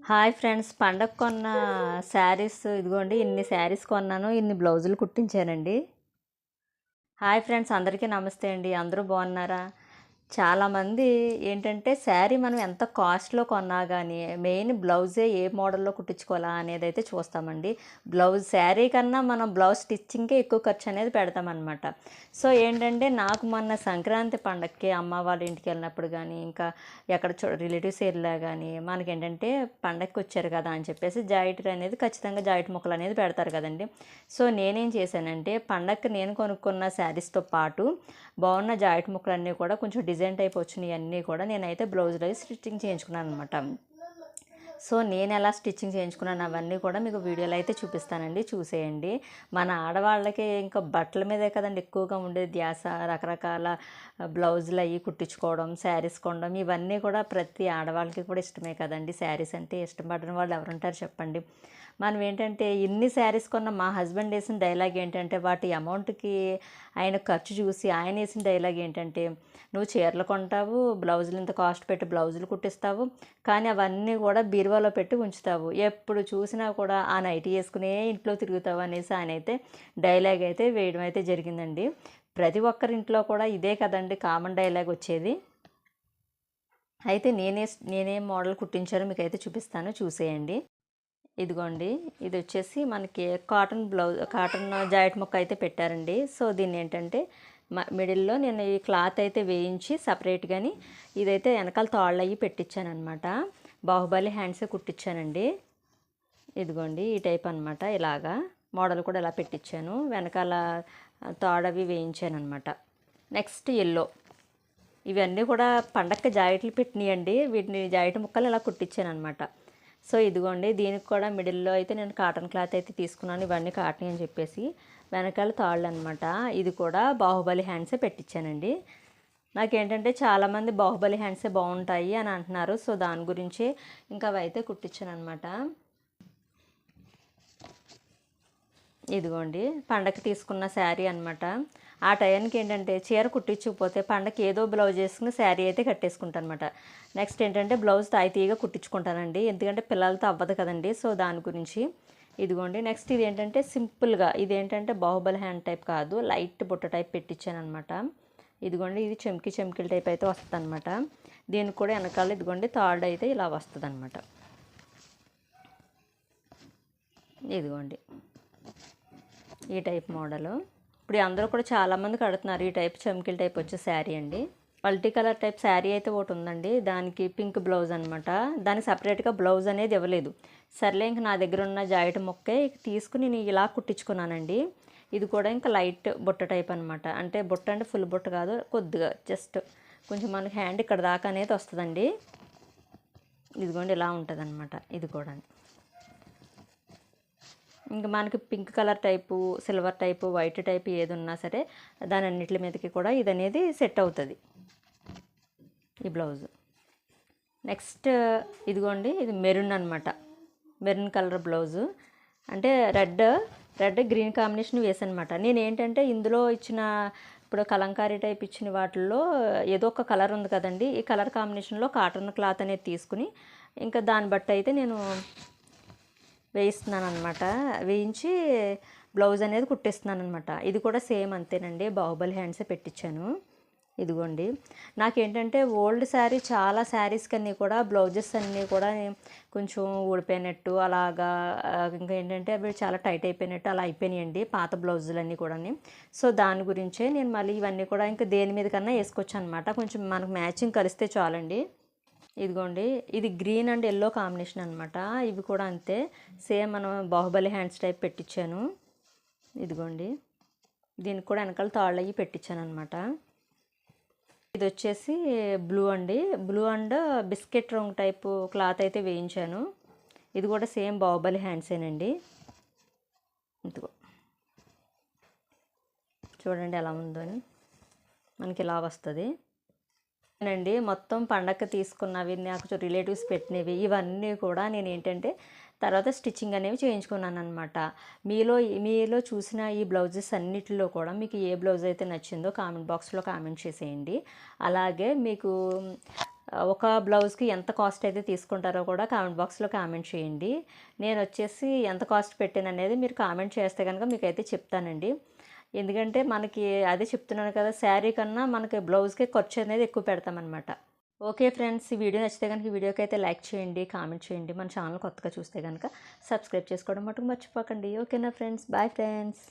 Hi friends, పండగ కొన్న శారీస్ ఇదిగోండి. ఇన్ని శారీస్ కొన్నాను, ఇన్ని బ్లౌజులు కుట్టించానండి. హాయ్ ఫ్రెండ్స్, అందరికీ నమస్తే అండి. అందరూ బాగున్నారా? చాలామంది ఏంటంటే శారీ మనం ఎంత కాస్ట్లో కొన్నా కానీ మెయిన్ బ్లౌజే ఏ మోడల్లో కుట్టించుకోవాలా అనేది అయితే చూస్తామండి. శారీ కన్నా మనం బ్లౌజ్ స్టిచ్చింగ్కే ఎక్కువ ఖర్చు అనేది పెడతామన్నమాట. సో ఏంటంటే నాకు మొన్న సంక్రాంతి పండగకి అమ్మ వాళ్ళ ఇంటికి వెళ్ళినప్పుడు కానీ ఇంకా ఎక్కడ రిలేటివ్స్ వెళ్ళా కానీ మనకేంటంటే పండగకి వచ్చారు కదా అని చెప్పేసి జాకెట్ అనేది ఖచ్చితంగా జాకెట్ ముక్కలు అనేది పెడతారు కదండి. సో నేనేం చేశానంటే పండగకి నేను కొనుక్కున్న శారీస్తో పాటు బాగున్న జాకెట్ ముక్కలన్నీ కూడా కొంచెం డిజైన్ టైప్ వచ్చినాయి అన్నీ కూడా నేనైతే బ్లౌజ్లో స్టిచ్చింగ్ చేయించుకున్నాను అనమాట. సో నేను ఎలా స్టిచ్చింగ్ చేయించుకున్నాను అవన్నీ కూడా మీకు వీడియోలో అయితే చూపిస్తానండి, చూసేయండి. మన ఆడవాళ్ళకి ఇంకా బట్టల మీదే కదండి ఎక్కువగా ఉండేది ధ్యాస. రకరకాల బ్లౌజులు అవి కుట్టించుకోవడం, శారీస్ కొనడం ఇవన్నీ కూడా ప్రతి ఆడవాళ్ళకి కూడా ఇష్టమే కదండి. శారీస్ అంటే ఇష్టపడిన వాళ్ళు ఎవరుంటారు చెప్పండి. మనం ఏంటంటే ఇన్ని శారీస్ కొన్న మా హస్బెండ్ వేసిన డైలాగ్ ఏంటంటే వాటి అమౌంట్కి ఆయన ఖర్చు చూసి ఆయన వేసిన డైలాగ్ ఏంటంటే, నువ్వు చీరలు కొంటావు, బ్లౌజులు ఇంత కాస్ట్ పెట్టి బ్లౌజులు కుట్టిస్తావు, కానీ అవన్నీ కూడా బీరువాలో పెట్టి ఉంచుతావు, ఎప్పుడు చూసినా కూడా ఆ నైటీ వేసుకునే ఇంట్లో తిరుగుతావు అనేసి ఆయన అయితే డైలాగ్ అయితే వేయడం అయితే జరిగిందండి. ప్రతి ఒక్కరింట్లో కూడా ఇదే కదండి కామన్ డైలాగ్ వచ్చేది. అయితే నేనే మోడల్ కుట్టించానో మీకు అయితే చూపిస్తాను, చూసేయండి. ఇదిగోండి, ఇది వచ్చేసి మనకి కాటన్ జాకెట్ ముక్క అయితే పెట్టారండి. సో దీన్ని ఏంటంటే మిడిల్లో నేను ఈ క్లాత్ అయితే వేయించి సపరేట్గాని ఇదైతే వెనకాల తాళ్ళు అయ్యి పెట్టించాను అనమాట. బాహుబలి హ్యాండ్సే కుట్టించానండి. ఇదిగోండి ఈ టైప్ అనమాట. ఇలాగా మోడల్ కూడా ఇలా పెట్టించాను, వెనకాల తాడవి వేయించాను అనమాట. నెక్స్ట్ ఎల్లో, ఇవన్నీ కూడా పండక్కి జాకెట్లు పెట్టినాయండి. వీటిని జాకెట్ ముక్కలు ఇలా కుట్టించాను అనమాట. సో ఇదిగోండి, దీనికి కూడా మిడిల్లో అయితే నేను కాటన్ క్లాత్ అయితే తీసుకున్నాను. ఇవన్నీ కాటన్ అని చెప్పేసి వెనకాల తాళ్ళు అనమాట. ఇది కూడా బాహుబలి హ్యాండ్సే పెట్టించానండి. నాకేంటంటే చాలామంది బాహుబలి హ్యాండ్సే బాగుంటాయి అని అంటున్నారు. సో దాని గురించి ఇంకా అవి అయితే కుట్టించాను అనమాట. ఇదిగోండి, పండగకి తీసుకున్న శారీ అనమాట. ఆ టైంకి ఏంటంటే చీర కుట్టించకపోతే పండగకి ఏదో బ్లౌజ్ వేసుకుని శారీ అయితే కట్టేసుకుంటాను అనమాట. నెక్స్ట్ ఏంటంటే బ్లౌజ్ తాయితీగా కుట్టించుకుంటానండి, ఎందుకంటే పిల్లలతో అవ్వదు కదండి. సో దాని గురించి ఇదిగోండి. నెక్స్ట్ ఇది ఏంటంటే సింపుల్గా, ఇదేంటంటే బాహుబలి హ్యాండ్ టైప్ కాదు, లైట్ బుట్ట టైప్ పెట్టించాను అనమాట. ఇదిగోండి, ఇది చెంకిల టైప్ అయితే వస్తుంది అనమాట. దీనికి కూడా వెనకాల ఇదిగోండి థర్డ్ అయితే ఇలా వస్తుంది అనమాట. ఇదిగోండి ఈ టైప్ మోడలు. ఇప్పుడు అందరూ కూడా చాలామంది కడుతున్నారు ఈ టైప్ చెంకిల్ టైప్ వచ్చే శారీ అండి. మల్టీ కలర్ టైప్ శారీ అయితే ఒకటి ఉందండి, దానికి పింక్ బ్లౌజ్ అనమాట. దానికి సపరేట్గా బ్లౌజ్ అనేది ఇవ్వలేదు. సర్లే ఇంక నా దగ్గర ఉన్న జాకెట్ ముక్కే తీసుకుని నేను ఇలా కుట్టించుకున్నానండి. ఇది కూడా ఇంకా లైట్ బుట్ట టైప్ అనమాట. అంటే బుట్ట అంటే ఫుల్ బుట్ట కాదు, కొద్దిగా జస్ట్ కొంచెం మనకి హ్యాండ్ ఇక్కడ దాకా అనేది వస్తుందండి. ఇదిగోండి ఇలా ఉంటుంది అనమాట. ఇది కూడా ఇంకా మనకి pink colour type, silver type, white type ఏది ఉన్నా సరే దాని అన్నిటి మీదకి కూడా ఇది అనేది సెట్ అవుతుంది ఈ బ్లౌజ్. నెక్స్ట్ ఇదిగోండి, ఇది మెరూన్ అనమాట. మెరూన్ కలర్ బ్లౌజు అంటే రెడ్ గ్రీన్ కాంబినేషన్ వేసనమాట. నేను ఏంటంటే ఇందులో ఇచ్చిన ఇప్పుడు కలంకారీ టైప్ ఇచ్చిన వాటిల్లో ఏదో ఒక కలర్ ఉంది కదండి, ఈ కలర్ కాంబినేషన్లో కాటన్ క్లాత్ అనేది తీసుకుని ఇంకా దాన్ని బట్టి అయితే నేను వేయిస్తున్నాను అనమాట. వేయించి బ్లౌజ్ అనేది కుట్టేస్తున్నాను అనమాట. ఇది కూడా సేమ్ అంతేనండి, బాహుబలి హ్యాండ్సే పెట్టించాను. ఇదిగోండి, నాకేంటంటే ఓల్డ్ శారీ చాలా శారీస్ కన్నీ కూడా బ్లౌజెస్ అన్నీ కూడా కొంచెం ఊడిపోయినట్టు అలాగా, ఇంకా ఏంటంటే అవి చాలా టైట్ అయిపోయినట్టు అలా అయిపోయినాయండి పాత బ్లౌజులన్నీ కూడా. సో దాని గురించే నేను మళ్ళీ ఇవన్నీ కూడా ఇంకా దేని మీద కన్నా వేసుకోవచ్చు అనమాట. కొంచెం మనకు మ్యాచింగ్ కలిస్తే చాలండి. ఇదిగోండి, ఇది గ్రీన్ అండ్ ఎల్లో కాంబినేషన్ అనమాట. ఇవి కూడా అంతే సేమ్ మనం బాహుబలి హ్యాండ్స్ టైప్ పెట్టించాను. ఇదిగోండి, దీనికి కూడా వెనకాల తాళ్ళు అయ్యి పెట్టించాను అనమాట. ఇది వచ్చేసి బ్లూ అండి, బ్లూ అండ్ బిస్కెట్ రంగు టైపు క్లాత్ అయితే వేయించాను. ఇది కూడా సేమ్ బాహుబలి హ్యాండ్సేనండి. ఇదిగో చూడండి ఎలా ఉందో అని, మనకి ఇలా వస్తుంది అండి. మొత్తం పండగకి తీసుకున్నవి, నాకు రిలేటివ్స్ పెట్టినవి ఇవన్నీ కూడా నేను ఏంటంటే తర్వాత స్టిచ్చింగ్ అనేవి చేయించుకున్నాను అనమాట. మీలో చూసిన ఈ బ్లౌజెస్ అన్నిటిలో కూడా మీకు ఏ బ్లౌజ్ అయితే నచ్చిందో కామెంట్ బాక్స్లో కామెంట్ చేసేయండి. అలాగే మీకు ఒక బ్లౌజ్కి ఎంత కాస్ట్ అయితే తీసుకుంటారో కూడా కామెంట్ బాక్స్లో కామెంట్ చేయండి. నేను వచ్చేసి ఎంత కాస్ట్ పెట్టాను అనేది మీరు కామెంట్ చేస్తే కనుక మీకైతే చెప్తానండి. ఎందుకంటే మనకి అదే చెప్తున్నాను కదా, శారీ కన్నా మనకి బ్లౌజ్కే ఖర్చు అనేది ఎక్కువ పెడతామన్నమాట. ఓకే ఫ్రెండ్స్, ఈ వీడియో నచ్చితే కనుక ఈ వీడియోకి అయితే లైక్ చేయండి, కామెంట్ చేయండి. మన ఛానల్ కొత్తగా చూస్తే కనుక సబ్స్క్రైబ్ చేసుకోవడం మటుకు మర్చిపోకండి. ఓకేనా ఫ్రెండ్స్, బాయ్ ఫ్రెండ్స్.